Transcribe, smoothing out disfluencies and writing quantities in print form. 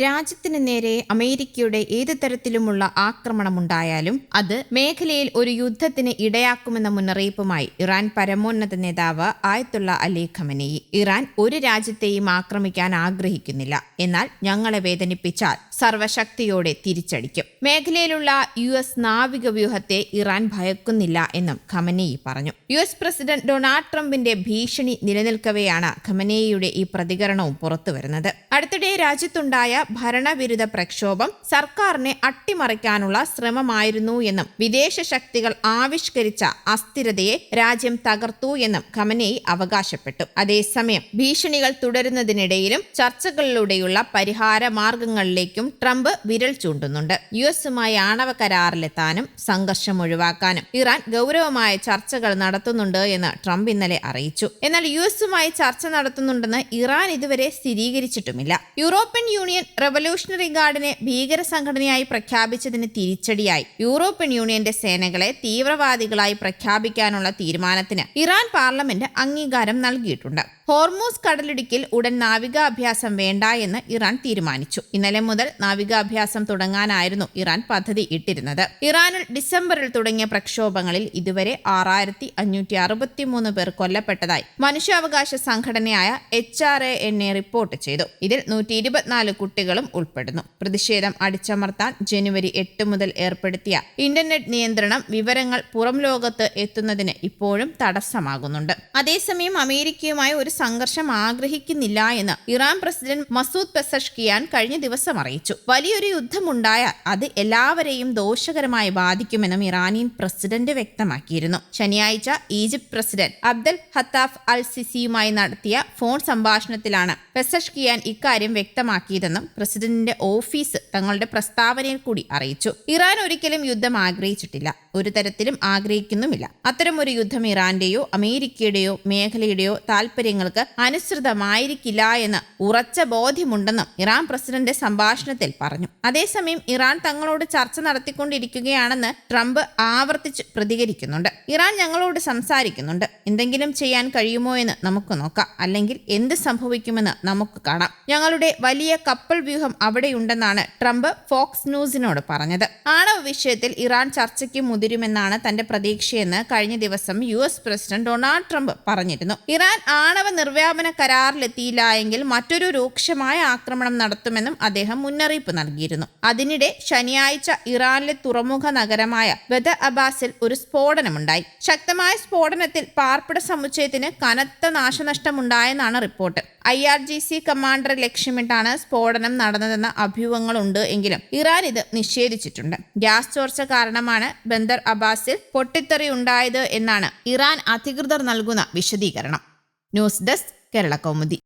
രാജ്യത്തിന് നേരെ അമേരിക്കയുടെ ഏത് തരത്തിലുമുള്ള ആക്രമണമുണ്ടായാലും അത് മേഖലയിൽ ഒരു യുദ്ധത്തിന് ഇടയാക്കുമെന്ന മുന്നറിയിപ്പുമായി ഇറാൻ പരമോന്നത നേതാവ് ആയത്തുള്ള അലി ഖമനേയി. ഇറാൻ ഒരു രാജ്യത്തെയും ആക്രമിക്കാൻ ആഗ്രഹിക്കുന്നില്ല, എന്നാൽ ഞങ്ങളെ വേദനിപ്പിച്ചാൽ സർവശക്തിയോടെ തിരിച്ചടിക്കും. മേഖലയിലുള്ള US നാവിക വ്യൂഹത്തെ ഇറാൻ ഭയക്കുന്നില്ല എന്നും ഖമനേയി പറഞ്ഞു. US പ്രസിഡന്റ് ഡൊണാൾഡ് ട്രംപിന്റെ ഭീഷണി നിലനിൽക്കവെയാണ് ഖമനേയിയുടെ ഈ പ്രതികരണവും പുറത്തുവരുന്നത്. അടുത്തിടെ രാജ്യത്തുണ്ടായ ഭരണവിരുദ്ധ പ്രക്ഷോഭം സർക്കാരിനെ അട്ടിമറിക്കാനുള്ള ശ്രമമായിരുന്നു എന്നും വിദേശ ശക്തികൾ ആവിഷ്കരിച്ച അസ്ഥിരതയെ രാജ്യം തകർത്തു എന്നും ഖമനേയി അവകാശപ്പെട്ടു. അതേസമയം ഭീഷണികൾ തുടരുന്നതിനിടയിലും ചർച്ചകളിലൂടെയുള്ള പരിഹാര മാർഗങ്ങളിലേക്കും ട്രംപ് വിരൽ ചൂണ്ടുന്നുണ്ട്. യുഎസുമായി ആണവ കരാറിലെത്താനും സംഘർഷം ഒഴിവാക്കാനും ഇറാൻ ഗൗരവമായ ചർച്ചകൾ നടത്തുന്നുണ്ട് എന്ന് ട്രംപ് ഇന്നലെ അറിയിച്ചു. എന്നാൽ യുഎസുമായി ചർച്ച നടത്തുന്നുണ്ടെന്ന് ഇറാൻ ഇതുവരെ സ്ഥിരീകരിച്ചിട്ടുമില്ല. യൂറോപ്യൻ യൂണിയൻ റവല്യൂഷണറി ഗാർഡിനെ ഭീകര സംഘടനയായി പ്രഖ്യാപിച്ചതിന് തിരിച്ചടിയായി യൂറോപ്യൻ യൂണിയന്റെ സേനകളെ തീവ്രവാദികളായി പ്രഖ്യാപിക്കാനുള്ള തീരുമാനത്തിന് ഇറാൻ പാർലമെന്റ് അംഗീകാരം നൽകിയിട്ടുണ്ട്. ഹോർമൂസ് കടലിടുക്കിൽ ഉടൻ നാവികാഭ്യാസം വേണ്ട എന്ന് ഇറാൻ തീരുമാനിച്ചു. ഇന്നലെ മുതൽ നാവികാഭ്യാസം തുടങ്ങാനായിരുന്നു ഇറാൻ പദ്ധതി ഇട്ടിരുന്നത്. ഇറാനിൽ ഡിസംബറിൽ തുടങ്ങിയ പ്രക്ഷോഭങ്ങളിൽ ഇതുവരെ 6563 പേർ കൊല്ലപ്പെട്ടതായി മനുഷ്യാവകാശ സംഘടനയായ HRANA റിപ്പോർട്ട് ചെയ്തു. ഇതിൽ 124 കുട്ടികളും ഉൾപ്പെടുന്നു. പ്രതിഷേധം അടിച്ചമർത്താൻ ജനുവരി 8 മുതൽ ഏർപ്പെടുത്തിയ ഇന്റർനെറ്റ് നിയന്ത്രണം വിവരങ്ങൾ പുറം ലോകത്ത് എത്തുന്നതിന് ഇപ്പോഴും തടസ്സമാകുന്നുണ്ട്. അതേസമയം അമേരിക്കയുമായി ഒരു സംഘർഷം ആഗ്രഹിക്കുന്നില്ല എന്ന് ഇറാൻ പ്രസിഡന്റ് മസൂദ് പെസഷ്കിയാൻ കഴിഞ്ഞ ദിവസം അറിയിച്ചു. വലിയൊരു യുദ്ധമുണ്ടായാൽ അത് എല്ലാവരെയും ദോഷകരമായി ബാധിക്കുമെന്നും ഇറാനിയൻ പ്രസിഡന്റ് വ്യക്തമാക്കിയിരുന്നു. ശനിയാഴ്ച ഈജിപ്ത് പ്രസിഡന്റ് അബ്ദൽ ഫത്താഹ് അൽ സിസിയുമായി നടത്തിയ ഫോൺ സംഭാഷണത്തിലാണ് പെസഷ്കിയാൻ ഇക്കാര്യം വ്യക്തമാക്കിയതെന്നും പ്രസിഡന്റിന്റെ ഓഫീസ് തങ്ങളുടെ പ്രസ്താവനയിൽ കൂടി അറിയിച്ചു. ഇറാൻ ഒരിക്കലും യുദ്ധം ആഗ്രഹിച്ചിട്ടില്ല, ഒരു തരത്തിലും ആഗ്രഹിക്കുന്നുമില്ല. അത്തരമൊരു യുദ്ധം ഇറാന്റെയോ അമേരിക്കയുടെയോ മേഖലയുടെയോ താൽപര്യങ്ങൾക്ക് അനുസൃതമായിരിക്കില്ല എന്ന് ഉറച്ച ബോധ്യമുണ്ടെന്നും ഇറാൻ പ്രസിഡന്റ് സംഭാഷണത്തിൽ പറഞ്ഞു. അതേസമയം ഇറാൻ തങ്ങളോട് ചർച്ച നടത്തിക്കൊണ്ടിരിക്കുകയാണെന്ന് ട്രംപ് ആവർത്തിച്ച് പ്രതികരിക്കുന്നുണ്ട്. ഇറാൻ ഞങ്ങളോട് സംസാരിക്കുന്നുണ്ട്, എന്തെങ്കിലും ചെയ്യാൻ കഴിയുമോ എന്ന് നമുക്ക് നോക്കാം, അല്ലെങ്കിൽ എന്ത് സംഭവിക്കുമെന്ന് നമുക്ക് കാണാം. ഞങ്ങളുടെ വലിയ കപ്പൽ വ്യൂഹം അവിടെയുണ്ടെന്നാണ് ട്രംപ് ഫോക്സ് ന്യൂസിനോട് പറഞ്ഞത്. ആണവ വിഷയത്തിൽ ഇറാൻ ചർച്ചയ്ക്ക് മുതിരുമെന്നാണ് തന്റെ പ്രതീക്ഷയെന്ന് കഴിഞ്ഞ ദിവസം US പ്രസിഡന്റ് ഡൊണാൾഡ് ട്രംപ് പറഞ്ഞിരുന്നു. ഇറാൻ ആണവ നിർവ്യാപന കരാറിലെത്തിയില്ല എങ്കിൽ മറ്റൊരു രൂക്ഷമായ ആക്രമണം നടത്തുമെന്നും അദ്ദേഹം മുന്നറിയിപ്പ് നൽകിയിരുന്നു. അതിനിടെ ശനിയാഴ്ച ഇറാനിലെ തുറമുഖ നഗരമായ ബദർ അബ്ബാസിൽ ഒരു സ്ഫോടനമുണ്ടായി. ശക്തമായ സ്ഫോടനത്തിൽ പാർപ്പിട സമുച്ചയത്തിന് കനത്ത നാശനഷ്ടമുണ്ടായെന്നാണ് റിപ്പോർട്ട്. IRGC കമാൻഡറെ ലക്ഷ്യമിട്ടാണ് സ്ഫോടനം നടന്നതെന്ന അഭ്യൂഹങ്ങളുണ്ട് എങ്കിലും ഇറാൻ ഇത് നിഷേധിച്ചിട്ടുണ്ട്. ഗ്യാസ് ചോർച്ച കാരണമാണ് ബന്ദർ അബ്ബാസിൽ പൊട്ടിത്തെറി ഉണ്ടായത് എന്നാണ് ഇറാൻ അധികൃതർ നൽകുന്ന വിശദീകരണം. News desk Kerala Kaumudi.